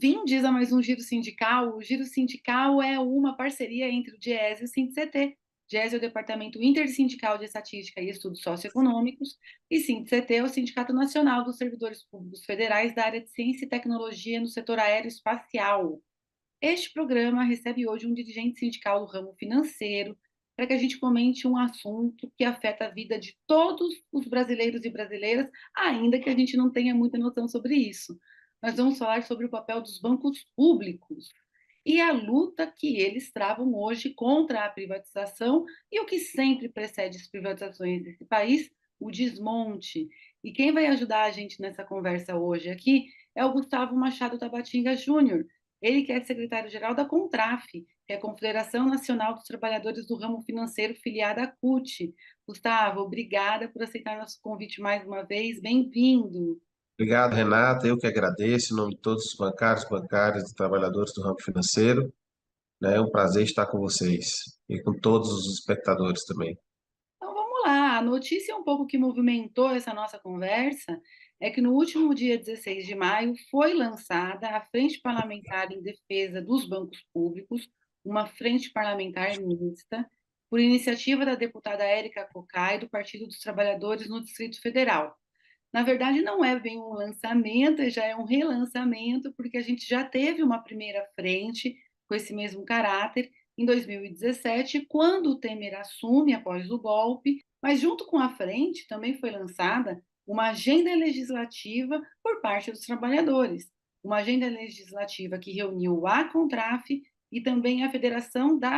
Bem-vindos a mais um Giro Sindical. O Giro Sindical é uma parceria entre o DIEESE e o SINDIC-CT. DIEESE é o Departamento Intersindical de Estatística e Estudos Socioeconômicos e SINDIC-CT é o Sindicato Nacional dos Servidores Públicos Federais da área de Ciência e Tecnologia no setor aeroespacial. Este programa recebe hoje um dirigente sindical do ramo financeiro para que a gente comente um assunto que afeta a vida de todos os brasileiros e brasileiras, ainda que a gente não tenha muita noção sobre isso. Nós vamos falar sobre o papel dos bancos públicos e a luta que eles travam hoje contra a privatização e o que sempre precede as privatizações desse país, o desmonte. E quem vai ajudar a gente nessa conversa hoje aqui é o Gustavo Machado Tabatinga Júnior. Ele que é secretário-geral da CONTRAF, que é a Confederação Nacional dos Trabalhadores do Ramo Financeiro, filiada à CUT. Gustavo, obrigada por aceitar nosso convite mais uma vez. Bem-vindo. Obrigado, Renata. Eu que agradeço, em nome de todos os bancários, bancárias e trabalhadores do ramo financeiro. É um prazer estar com vocês e com todos os espectadores também. Então vamos lá. A notícia um pouco que movimentou essa nossa conversa é que no último dia 16 de maio foi lançada a Frente Parlamentar em Defesa dos Bancos Públicos, uma frente parlamentar mista, por iniciativa da deputada Érica Cocai, do Partido dos Trabalhadores no Distrito Federal. Na verdade, não é bem um lançamento, já é um relançamento, porque a gente já teve uma primeira frente com esse mesmo caráter em 2017, quando o Temer assume após o golpe, mas junto com a frente também foi lançada uma agenda legislativa por parte dos trabalhadores, uma agenda legislativa que reuniu a CONTRAF e também a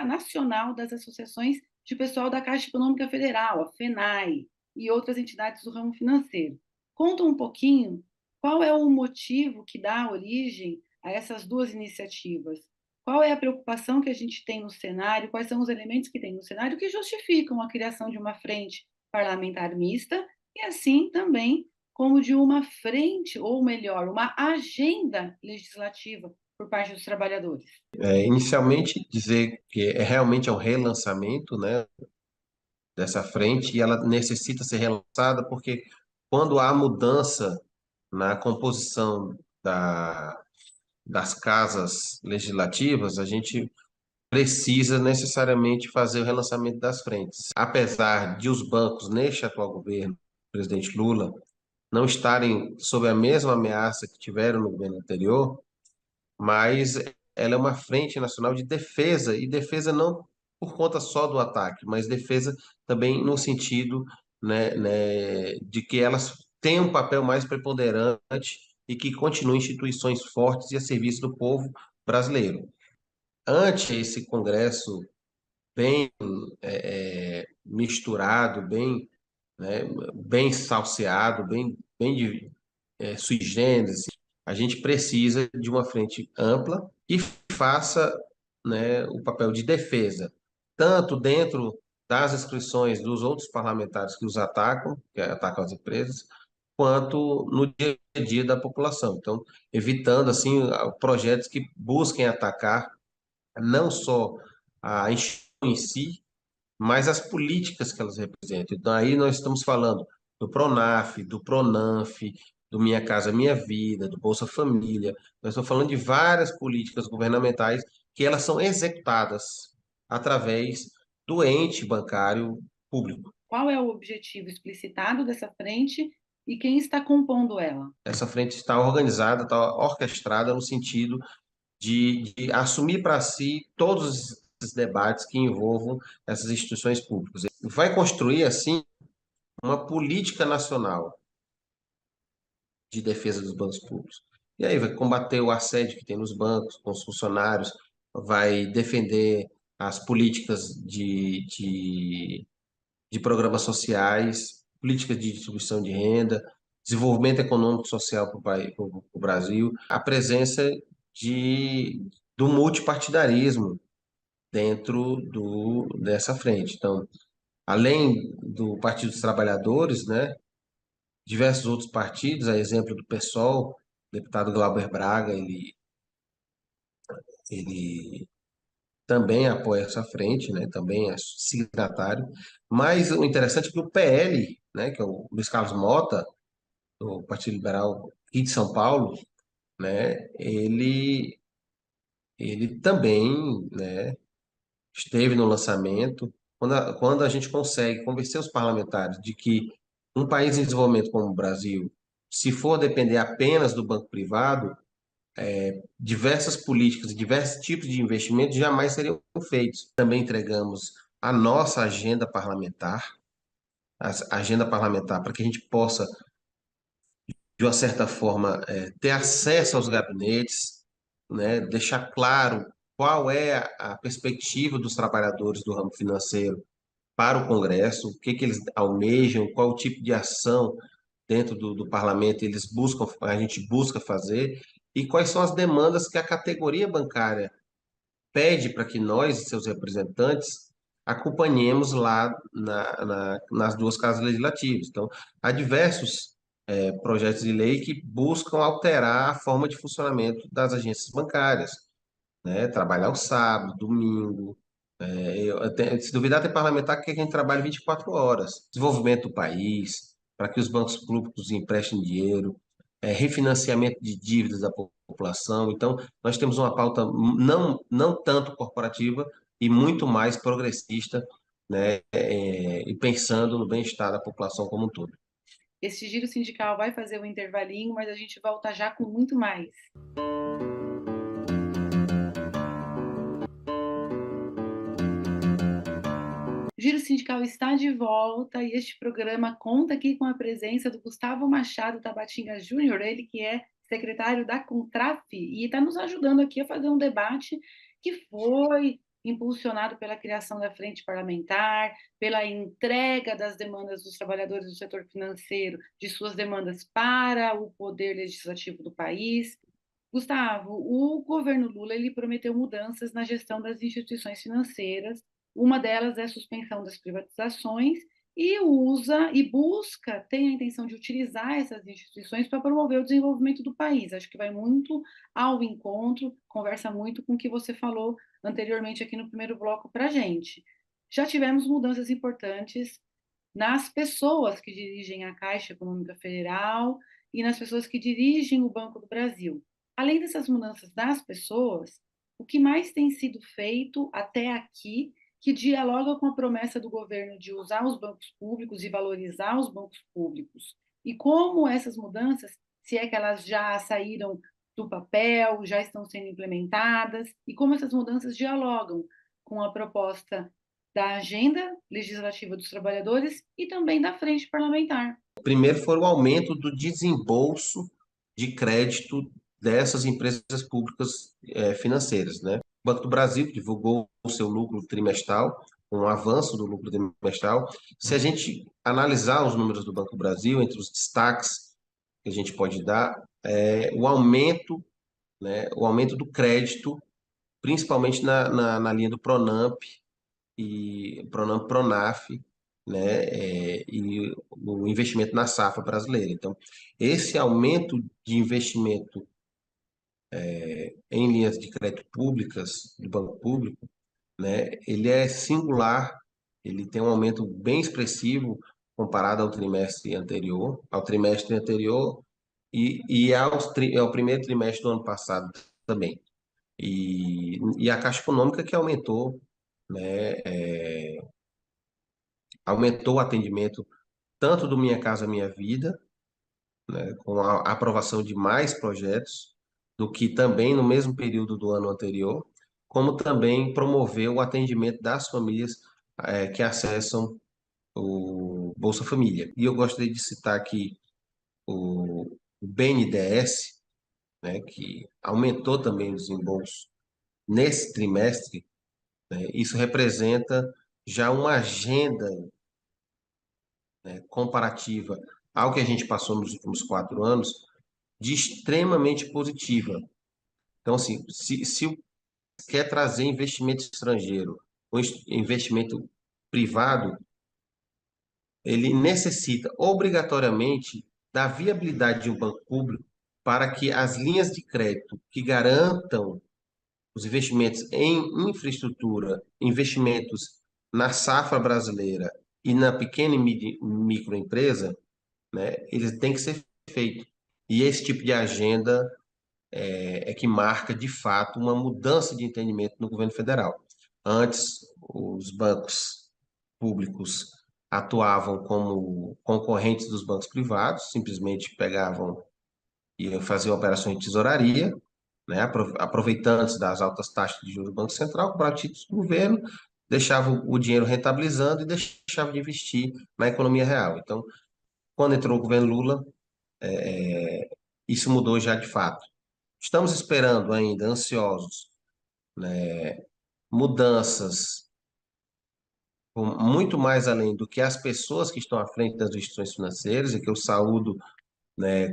Nacional das Associações de Pessoal da Caixa Econômica Federal, a FENAI, e outras entidades do ramo financeiro. Conta um pouquinho qual é o motivo que dá origem a essas duas iniciativas. Qual é a preocupação que a gente tem no cenário? Quais são os elementos que tem no cenário que justificam a criação de uma frente parlamentar mista e, assim, também como de uma frente, ou melhor, uma agenda legislativa por parte dos trabalhadores? Inicialmente, dizer que realmente é um relançamento, né, dessa frente e ela necessita ser relançada porque quando há mudança na composição das casas legislativas, a gente precisa necessariamente fazer o relançamento das frentes. Apesar de os bancos, neste atual governo, presidente Lula, não estarem sob a mesma ameaça que tiveram no governo anterior, mas ela é uma frente nacional de defesa, e defesa não por conta só do ataque, mas defesa também no sentido, de que elas têm um papel mais preponderante e que continuem instituições fortes e a serviço do povo brasileiro. Ante esse Congresso bem misturado, bem, né, bem salseado, sui generis, a gente precisa de uma frente ampla que faça, né, o papel de defesa, tanto dentro das inscrições dos outros parlamentares que os atacam, que atacam as empresas, quanto no dia a dia da população. Então, evitando assim projetos que busquem atacar não só a instituição em si, mas as políticas que elas representam. Então, aí nós estamos falando do PRONAF, do PRONANF, do Minha Casa Minha Vida, do Bolsa Família. Nós estamos falando de várias políticas governamentais que elas são executadas através do ente bancário público. Qual é o objetivo explicitado dessa frente e quem está compondo ela? Essa frente está organizada, está orquestrada no sentido de assumir para si todos esses debates que envolvam essas instituições públicas. Vai construir, assim, uma política nacional de defesa dos bancos públicos. E aí vai combater o assédio que tem nos bancos, com os funcionários, vai defender as políticas de programas sociais, políticas de distribuição de renda, desenvolvimento econômico e social para o Brasil, a presença do multipartidarismo dentro dessa frente. Então, além do Partido dos Trabalhadores, né, diversos outros partidos, a exemplo do PSOL, o deputado Glauber Braga, ele também apoia essa frente, né, também é signatário, mas o interessante é que o PL, né, que é o Luiz Carlos Mota, do Partido Liberal aqui de São Paulo, né, ele também, né, esteve no lançamento. Quando a gente consegue convencer os parlamentares de que um país em desenvolvimento como o Brasil, se for depender apenas do banco privado, diversas políticas e diversos tipos de investimentos jamais seriam feitos. Também entregamos a nossa agenda parlamentar, para que a gente possa, de uma certa forma, ter acesso aos gabinetes, né, deixar claro qual é a perspectiva dos trabalhadores do ramo financeiro para o Congresso, o que que eles almejam, qual o tipo de ação dentro do parlamento a gente busca fazer, e quais são as demandas que a categoria bancária pede para que nós, seus representantes, acompanhemos lá nas duas casas legislativas. Então, há diversos projetos de lei que buscam alterar a forma de funcionamento das agências bancárias, né? Trabalhar o sábado, domingo. Se duvidar, tem parlamentar que quer que a gente trabalhe 24 horas. Desenvolvimento do país, para que os bancos públicos emprestem dinheiro, refinanciamento de dívidas da população. Então, nós temos uma pauta não tanto corporativa e muito mais progressista, né? E pensando no bem-estar da população como um todo. Esse giro sindical vai fazer um intervalinho, mas a gente volta já com muito mais. O Giro Sindical está de volta e este programa conta aqui com a presença do Gustavo Machado Tabatinga Júnior, ele que é secretário da Contraf e está nos ajudando aqui a fazer um debate que foi impulsionado pela criação da frente parlamentar, pela entrega das demandas dos trabalhadores do setor financeiro, de suas demandas para o poder legislativo do país. Gustavo, o governo Lula ele prometeu mudanças na gestão das instituições financeiras. Uma delas é a suspensão das privatizações e usa e busca, tem a intenção de utilizar essas instituições para promover o desenvolvimento do país. Acho que vai muito ao encontro, conversa muito com o que você falou anteriormente aqui no primeiro bloco para a gente. Já tivemos mudanças importantes nas pessoas que dirigem a Caixa Econômica Federal e nas pessoas que dirigem o Banco do Brasil. Além dessas mudanças das pessoas, o que mais tem sido feito até aqui que dialoga com a promessa do governo de usar os bancos públicos e valorizar os bancos públicos? E como essas mudanças, se é que elas já saíram do papel, já estão sendo implementadas, e como essas mudanças dialogam com a proposta da agenda legislativa dos trabalhadores e também da frente parlamentar. Primeiro foi o aumento do desembolso de crédito dessas empresas públicas financeiras, né? O Banco do Brasil divulgou o seu lucro trimestral, um avanço do lucro trimestral. Se a gente analisar os números do Banco do Brasil, entre os destaques que a gente pode dar, o aumento do crédito, principalmente na linha do Pronamp e Pronamp Pronaf, né, e o investimento na safra brasileira. Então, esse aumento de investimento em linhas de crédito públicas, do banco público, né, ele é singular, ele tem um aumento bem expressivo comparado ao trimestre anterior ao primeiro trimestre do ano passado também. E a Caixa Econômica que né, aumentou o atendimento tanto do Minha Casa Minha Vida, né, com a aprovação de mais projetos do que também no mesmo período do ano anterior, como também promoveu o atendimento das famílias que acessam o Bolsa Família. E eu gostaria de citar aqui o BNDES, né, que aumentou também o desembolso nesse trimestre, né. Isso representa já uma agenda, né, comparativa ao que a gente passou nos últimos 4 anos, de extremamente positiva. Então, assim, se quer trazer investimento estrangeiro ou investimento privado, ele necessita obrigatoriamente da viabilidade de um banco público para que as linhas de crédito que garantam os investimentos em infraestrutura, investimentos na safra brasileira e na pequena e microempresa, né, eles têm que ser feitos. E esse tipo de agenda é que marca, de fato, uma mudança de entendimento no governo federal. Antes, os bancos públicos atuavam como concorrentes dos bancos privados, simplesmente pegavam e faziam operações de tesouraria, né, aproveitando-se das altas taxas de juros do Banco Central, compravam títulos do governo, deixavam o dinheiro rentabilizando e deixavam de investir na economia real. Então, quando entrou o governo Lula, isso mudou já de fato. Estamos esperando ainda, ansiosos, mudanças muito mais além do que as pessoas que estão à frente das instituições financeiras, e que eu saúdo,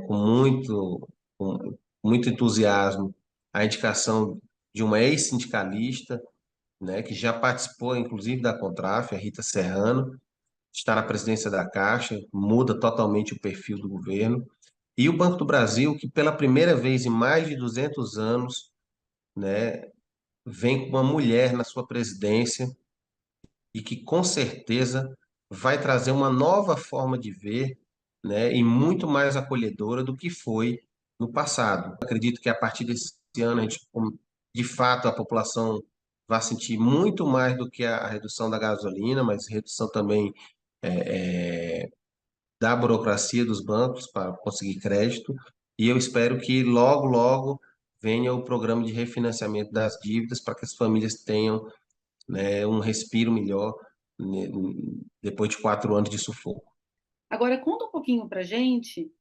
com muito entusiasmo a indicação de uma ex-sindicalista, né, que já participou, inclusive, da Contraf, a Rita Serrano, está na presidência da Caixa, muda totalmente o perfil do governo. E o Banco do Brasil, que pela primeira vez em mais de 200 anos, né, vem com uma mulher na sua presidência e que com certeza vai trazer uma nova forma de ver, né, e muito mais acolhedora do que foi no passado. Acredito que a partir desse ano, de fato, a população vai sentir muito mais do que a redução da gasolina, mas redução também da burocracia dos bancos para conseguir crédito. E eu espero que logo, logo venha o programa de refinanciamento das dívidas para que as famílias tenham, né, um respiro melhor, né, depois de 4 anos de sufoco. Agora, conta um pouquinho para a gente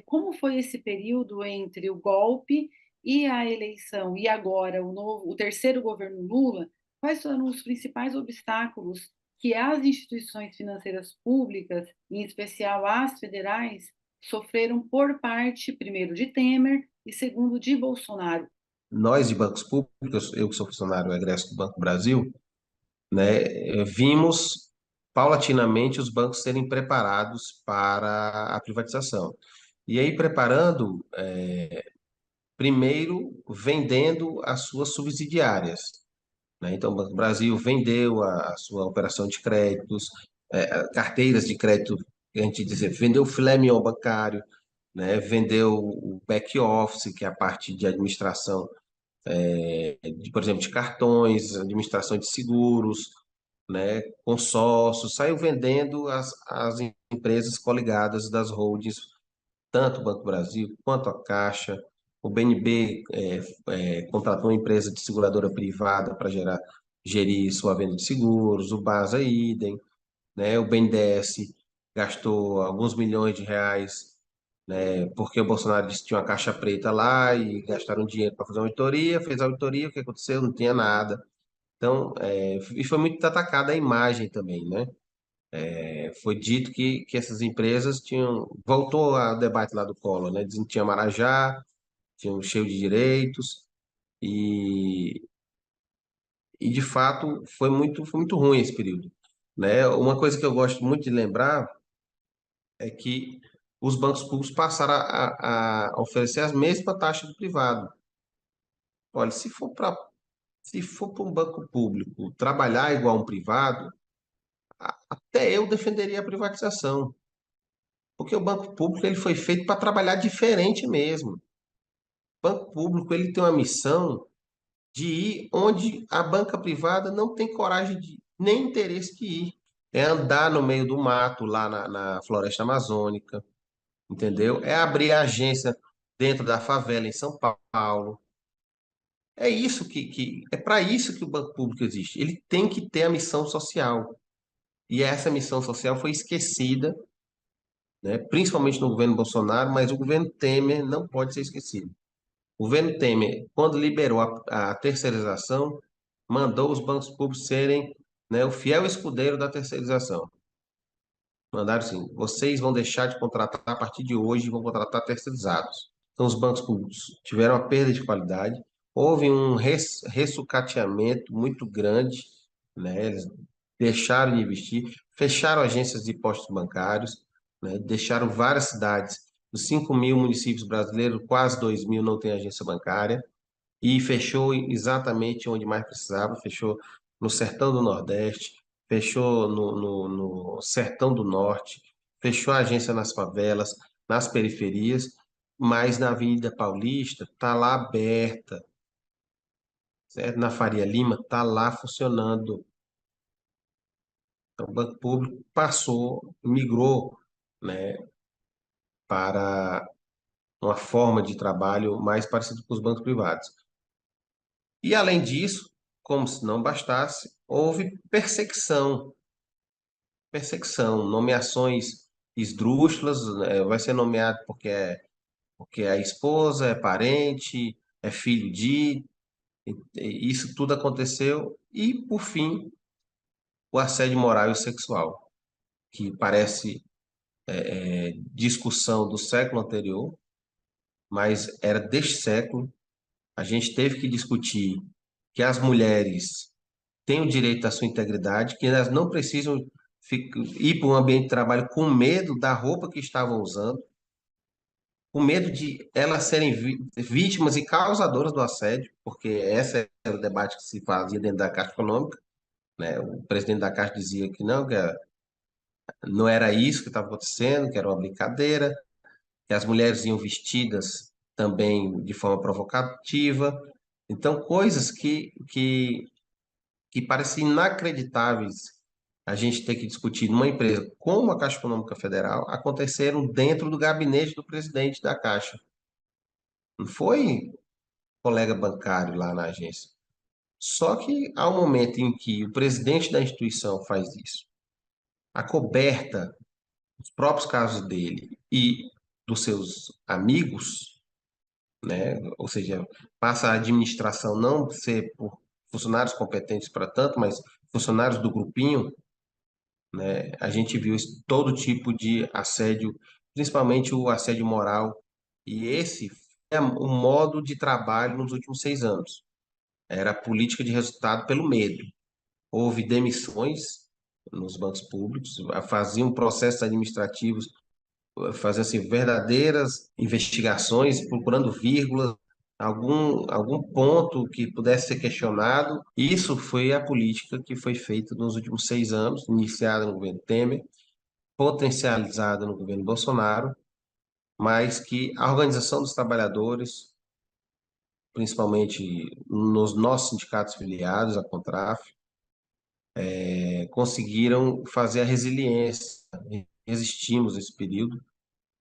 como foi esse período entre o golpe e a eleição, e agora o terceiro governo Lula, quais foram os principais obstáculos que as instituições financeiras públicas, em especial as federais, sofreram por parte, primeiro, de Temer e segundo, de Bolsonaro. Nós de bancos públicos, eu que sou funcionário egresso do Banco Brasil, né, vimos paulatinamente os bancos serem preparados para a privatização. E aí preparando, primeiro vendendo as suas subsidiárias, né? Então, o Banco do Brasil vendeu a sua operação de créditos, carteiras de crédito, a gente dizer, vendeu o filé mignon bancário, né? Vendeu o back office, que é a parte de administração, por exemplo, de cartões, administração de seguros, né? Consórcios, saiu vendendo as empresas coligadas das holdings, tanto o Banco do Brasil quanto a Caixa. O BNB contratou uma empresa de seguradora privada para gerir sua venda de seguros, o Basa idem, né? O BNDES gastou alguns milhões de reais, né? Porque o Bolsonaro disse que tinha uma caixa preta lá e gastaram dinheiro para fazer uma auditoria, fez a auditoria, o que aconteceu? Não tinha nada. Então, e foi muito atacada a imagem também, né? Foi dito que essas empresas tinham. Voltou ao debate lá do Collor, né? Dizendo que tinha Marajá, tinha um cheio de direitos, e, e de fato foi muito ruim esse período, né? Uma coisa que eu gosto muito de lembrar é que os bancos públicos passaram a oferecer as mesmas taxas do privado. Olha, se for para um banco público trabalhar igual um privado, até eu defenderia a privatização, porque o banco público ele foi feito para trabalhar diferente mesmo. O banco público ele tem uma missão de ir onde a banca privada não tem coragem de, nem interesse de ir. É andar no meio do mato, lá na floresta amazônica, entendeu? É abrir agência dentro da favela em São Paulo. É isso é para isso que o banco público existe. Ele tem que ter a missão social. E essa missão social foi esquecida, né? Principalmente no governo Bolsonaro, mas o governo Temer não pode ser esquecido. O governo Temer, quando liberou a terceirização, mandou os bancos públicos serem, né, o fiel escudeiro da terceirização. Mandaram assim: vocês vão deixar de contratar a partir de hoje e vão contratar terceirizados. Então, os bancos públicos tiveram uma perda de qualidade, houve um ressucateamento muito grande, né? Eles deixaram de investir, fecharam agências de postos bancários, né? Deixaram várias cidades, dos 5 mil municípios brasileiros, quase 2 mil não têm agência bancária, e fechou exatamente onde mais precisava, fechou no sertão do Nordeste, fechou no sertão do Norte, fechou a agência nas favelas, nas periferias, mas na Avenida Paulista está lá aberta, certo? Na Faria Lima está lá funcionando. Então, o banco público passou, migrou, né, para uma forma de trabalho mais parecida com os bancos privados. E, além disso, como se não bastasse, houve perseguição, nomeações esdrúxulas, vai ser nomeado porque é a esposa, é parente, é filho de, isso tudo aconteceu, e, por fim, o assédio moral e sexual, que parece discussão do século anterior, mas era deste século. A gente teve que discutir que as mulheres têm o direito à sua integridade, que elas não precisam ir para um ambiente de trabalho com medo da roupa que estavam usando, com medo de elas serem vítimas e causadoras do assédio, porque esse era o debate que se fazia dentro da Caixa Econômica, né? O presidente da Caixa dizia que não, não era isso que estava acontecendo, que era uma brincadeira, que as mulheres iam vestidas também de forma provocativa. Então, coisas que parecem inacreditáveis a gente ter que discutir numa empresa como a Caixa Econômica Federal aconteceram dentro do gabinete do presidente da Caixa. Não foi colega bancário lá na agência. Só que há um momento em que o presidente da instituição faz isso, acoberta os próprios casos dele e dos seus amigos, né? Ou seja, passa a administração não ser por funcionários competentes para tanto, mas funcionários do grupinho, né? A gente viu todo tipo de assédio, principalmente o assédio moral, e esse é o modo de trabalho nos últimos 6 anos. Era a política de resultado pelo medo. Houve demissões nos bancos públicos, faziam processos administrativos, faziam assim, verdadeiras investigações, procurando vírgulas, algum ponto que pudesse ser questionado. Isso foi a política que foi feita nos últimos 6 anos, iniciada no governo Temer, potencializada no governo Bolsonaro, mas que a organização dos trabalhadores, principalmente nos nossos sindicatos filiados, a Contraf, conseguiram fazer a resiliência, resistimos esse período,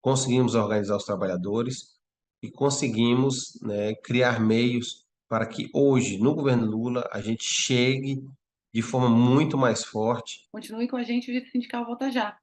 conseguimos organizar os trabalhadores e conseguimos, né, criar meios para que hoje, no governo Lula, a gente chegue de forma muito mais forte. Continue com a gente, o Giro Sindical volta já.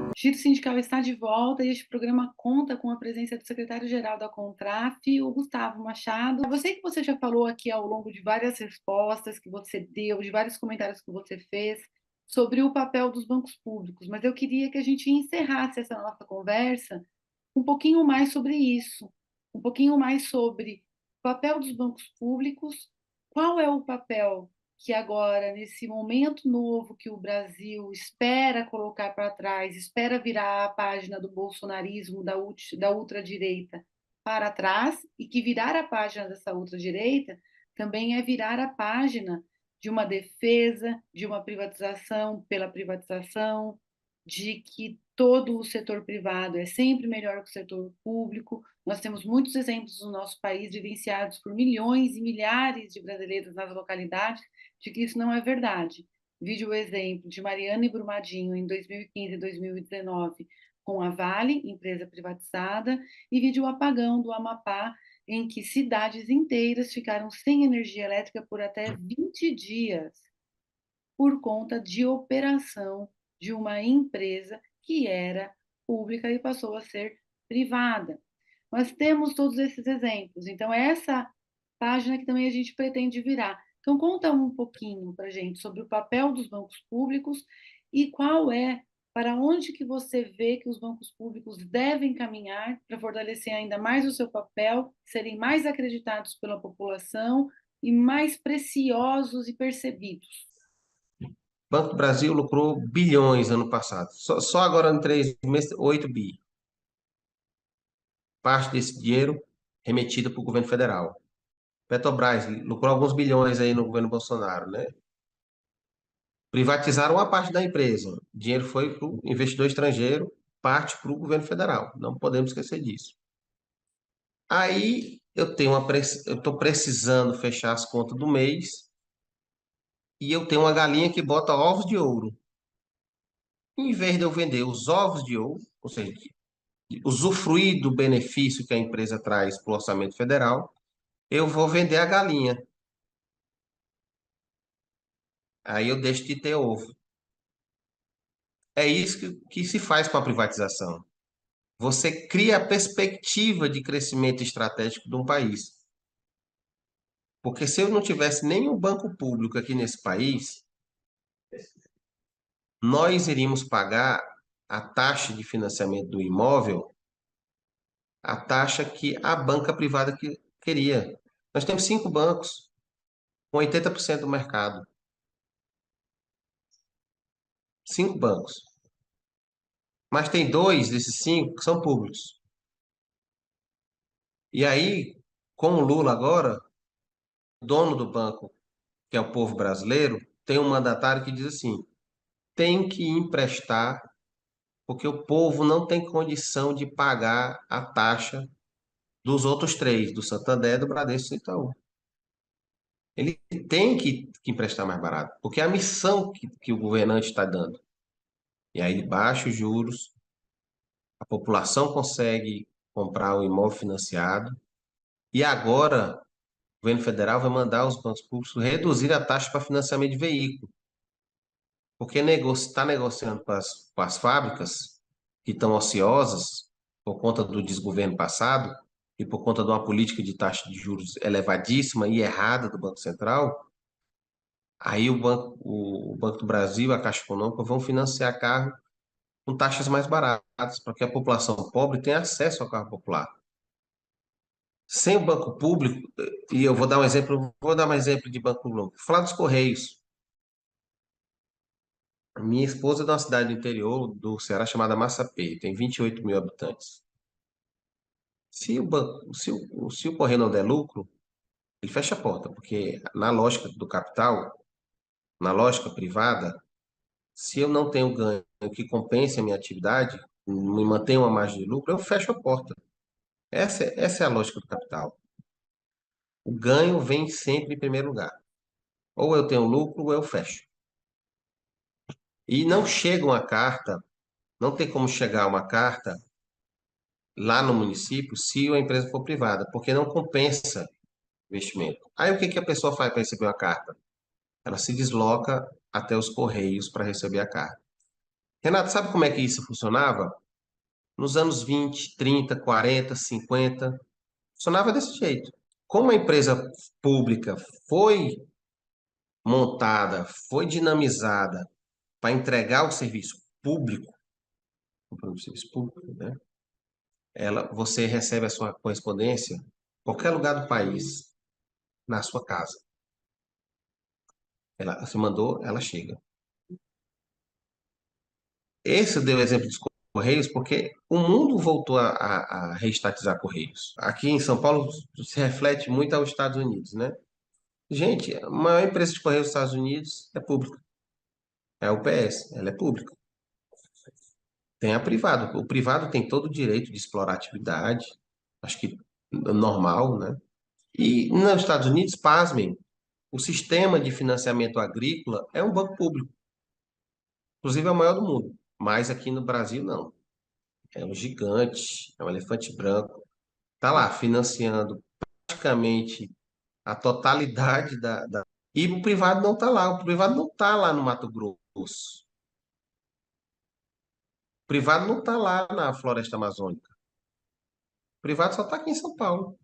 O Giro Sindical está de volta e este programa conta com a presença do secretário-geral da Contraf, o Gustavo Machado. Eu sei que você já falou aqui ao longo de várias respostas que você deu, de vários comentários que você fez sobre o papel dos bancos públicos, mas eu queria que a gente encerrasse essa nossa conversa um pouquinho mais sobre isso, um pouquinho mais sobre o papel dos bancos públicos, qual é o papel que agora, nesse momento novo que o Brasil espera colocar para trás, espera virar a página do bolsonarismo, da ultradireita para trás, e que virar a página dessa ultradireita também é virar a página de uma defesa, de uma privatização pela privatização, de que todo o setor privado é sempre melhor que o setor público. Nós temos muitos exemplos no nosso país, vivenciados por milhões e milhares de brasileiros nas localidades, de que isso não é verdade. Vide o exemplo de Mariana e Brumadinho em 2015 e 2019, com a Vale, empresa privatizada, e vide o apagão do Amapá, em que cidades inteiras ficaram sem energia elétrica por até 20 dias, por conta de operação de uma empresa que era pública e passou a ser privada. Nós temos todos esses exemplos. Então, é essa página que também a gente pretende virar. Então, conta um pouquinho para a gente sobre o papel dos bancos públicos e qual é, para onde que você vê que os bancos públicos devem caminhar para fortalecer ainda mais o seu papel, serem mais acreditados pela população e mais preciosos e percebidos. O Banco do Brasil lucrou bilhões ano passado. Só agora em 3 meses, 8 bi. Parte desse dinheiro remetida para o governo federal. Petrobras lucrou alguns bilhões aí no governo Bolsonaro, né? Privatizaram uma parte da empresa. O dinheiro foi para o investidor estrangeiro, parte para o governo federal. Não podemos esquecer disso. Aí eu estou precisando fechar as contas do mês e eu tenho uma galinha que bota ovos de ouro. Em vez de eu vender os ovos de ouro, ou seja, usufruir do benefício que a empresa traz para o orçamento federal, eu vou vender a galinha. Aí eu deixo de ter ovo. É isso que se faz com a privatização. Você cria a perspectiva de crescimento estratégico de um país. Porque se eu não tivesse nenhum banco público aqui nesse país, nós iríamos pagar a taxa de financiamento do imóvel, a taxa que a banca privada queria. Nós temos 5 bancos com 80% do mercado. 5 bancos. Mas tem dois desses 5 que são públicos. E aí, com o Lula agora, o dono do banco, que é o povo brasileiro, tem um mandatário que diz assim: tem que emprestar, porque o povo não tem condição de pagar a taxa dos outros três, do Santander, do Bradesco e do Itaú. Ele tem que emprestar mais barato, porque é a missão que o governante está dando. E aí, de baixos juros, a população consegue comprar o imóvel financiado. E agora, o governo federal vai mandar os bancos públicos reduzir a taxa para financiamento de veículo, porque está negociando com as fábricas que estão ociosas por conta do desgoverno passado e por conta de uma política de taxa de juros elevadíssima e errada do Banco Central. Aí o Banco do Brasil, a Caixa Econômica vão financiar carro com taxas mais baratas, para que a população pobre tenha acesso ao carro popular. Sem o banco público, e eu vou dar um exemplo de banco público. Vou falar dos Correios. Minha esposa é de uma cidade do interior do Ceará chamada Massapê, tem 28 mil habitantes. Se o Correio não der lucro, ele fecha a porta, porque na lógica do capital, na lógica privada, se eu não tenho ganho que compense a minha atividade, me mantenha uma margem de lucro, eu fecho a porta. Essa é a lógica do capital. O ganho vem sempre em primeiro lugar. Ou eu tenho lucro ou eu fecho. E não chega uma carta, não tem como chegar uma carta lá no município se a empresa for privada, porque não compensa investimento. Aí o que que a pessoa faz para receber uma carta? Ela se desloca até os Correios para receber a carta. Renato, sabe como é que isso funcionava? Nos anos 20, 30, 40, 50, funcionava desse jeito. Como a empresa pública foi montada, foi dinamizada para entregar o serviço público, o serviço público, né? Você recebe a sua correspondência em qualquer lugar do país, na sua casa. Você mandou, ela chega. Esse eu dei o exemplo dos Correios porque o mundo voltou a reestatizar Correios. Aqui em São Paulo se reflete muito aos Estados Unidos, né? Gente, a maior empresa de Correios dos Estados Unidos é pública. É a UPS, ela é pública. Tem a privada. O privado tem todo o direito de explorar a atividade, acho que normal, né? E nos Estados Unidos, pasmem, o sistema de financiamento agrícola é um banco público, inclusive é o maior do mundo. Mas aqui no Brasil, não. É um gigante, é um elefante branco. Está lá financiando praticamente a totalidade da. E o privado não está lá. O privado não está lá no Mato Grosso. O privado não está lá na Floresta Amazônica. O privado só está aqui em São Paulo,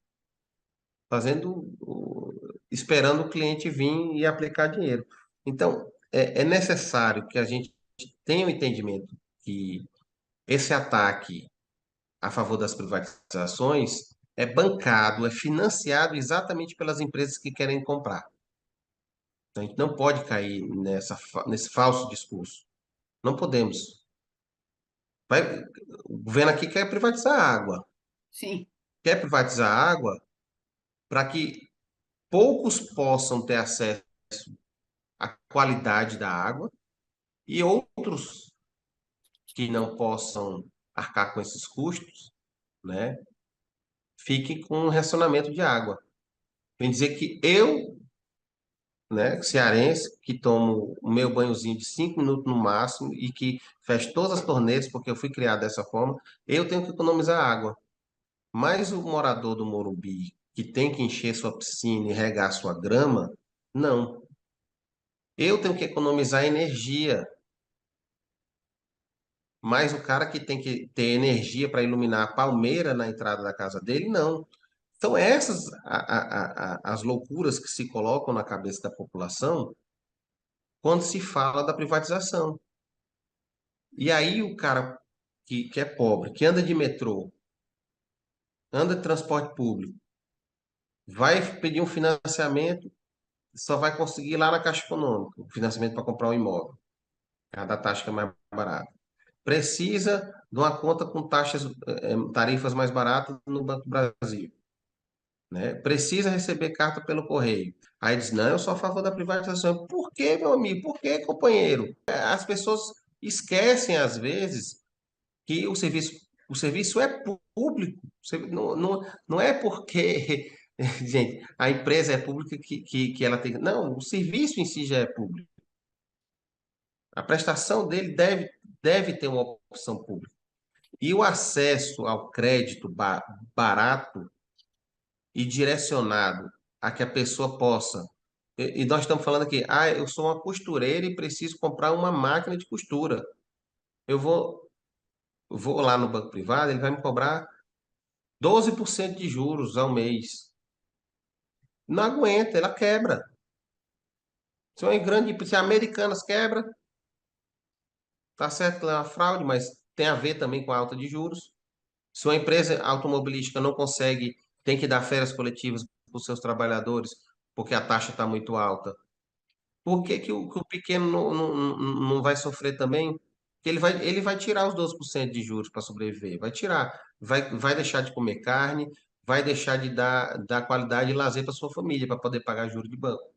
esperando o cliente vir e aplicar dinheiro. Então, é necessário que a gente tenha o entendimento que esse ataque a favor das privatizações é bancado, é financiado exatamente pelas empresas que querem comprar. Então, a gente não pode cair nesse falso discurso. Não podemos. O governo aqui quer privatizar a água. Sim. Quer privatizar a água para que poucos possam ter acesso à qualidade da água, e outros que não possam arcar com esses custos, né, fiquem com um racionamento de água. Vem dizer que eu, né, cearense, que tomo o meu banhozinho de 5 minutos no máximo e que fecho todas as torneiras, porque eu fui criado dessa forma, eu tenho que economizar água. Mas o morador do Morumbi, que tem que encher sua piscina e regar sua grama, não. Eu tenho que economizar energia, mas o cara que tem que ter energia para iluminar a palmeira na entrada da casa dele, não. São essas as loucuras que se colocam na cabeça da população quando se fala da privatização. E aí o cara que é pobre, que anda de metrô, anda de transporte público, vai pedir um financiamento, só vai conseguir lá na Caixa Econômica, o financiamento para comprar um imóvel. É a da taxa que é mais barata. Precisa de uma conta com taxas, tarifas mais baratas no Banco do Brasil, né? Precisa receber carta pelo correio. Aí diz, não, eu sou a favor da privatização. Por quê, meu amigo? Por quê, companheiro? As pessoas esquecem, às vezes, que o serviço é público. Não é porque, gente, a empresa é pública que ela tem. Não, o serviço em si já é público. A prestação dele deve ter uma opção pública. E o acesso ao crédito barato e direcionado a que a pessoa possa. E nós estamos falando aqui, eu sou uma costureira e preciso comprar uma máquina de costura. Eu vou lá no banco privado, ele vai me cobrar 12% de juros ao mês. Não aguenta, ela quebra. Se a Americanas quebra, tá certo que é uma fraude, mas tem a ver também com a alta de juros. Se uma empresa automobilística não consegue, tem que dar férias coletivas para os seus trabalhadores, porque a taxa está muito alta. Por que que o pequeno não vai sofrer também? Porque ele vai tirar os 12% de juros para sobreviver. Vai tirar. Vai deixar de comer carne, vai deixar de dar qualidade e lazer para sua família, para poder pagar juros de banco.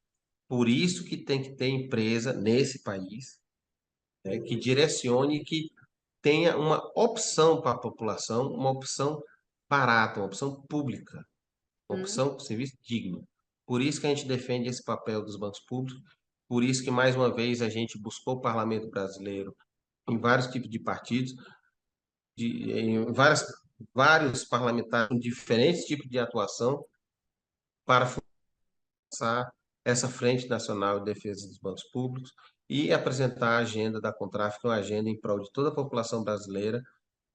Por isso que tem que ter empresa nesse país, né, que direcione e que tenha uma opção para a população, uma opção barata, uma opção pública, uma Hum. opção com serviço digno. Por isso que a gente defende esse papel dos bancos públicos, por isso que, mais uma vez, a gente buscou o parlamento brasileiro em vários tipos de partidos, em vários parlamentares com diferentes tipos de atuação para forçar essa Frente Nacional de Defesa dos Bancos Públicos e apresentar a agenda da Contráfico, uma agenda em prol de toda a população brasileira,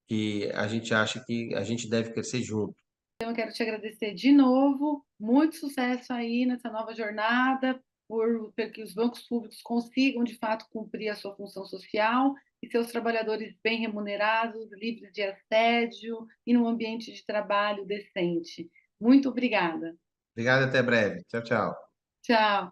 que a gente acha que a gente deve crescer junto. Então, eu quero te agradecer de novo. Muito sucesso aí nessa nova jornada, por que os bancos públicos consigam, de fato, cumprir a sua função social e seus trabalhadores bem remunerados, livres de assédio e num ambiente de trabalho decente. Muito obrigada. Obrigado, até breve. Tchau, tchau. Tchau.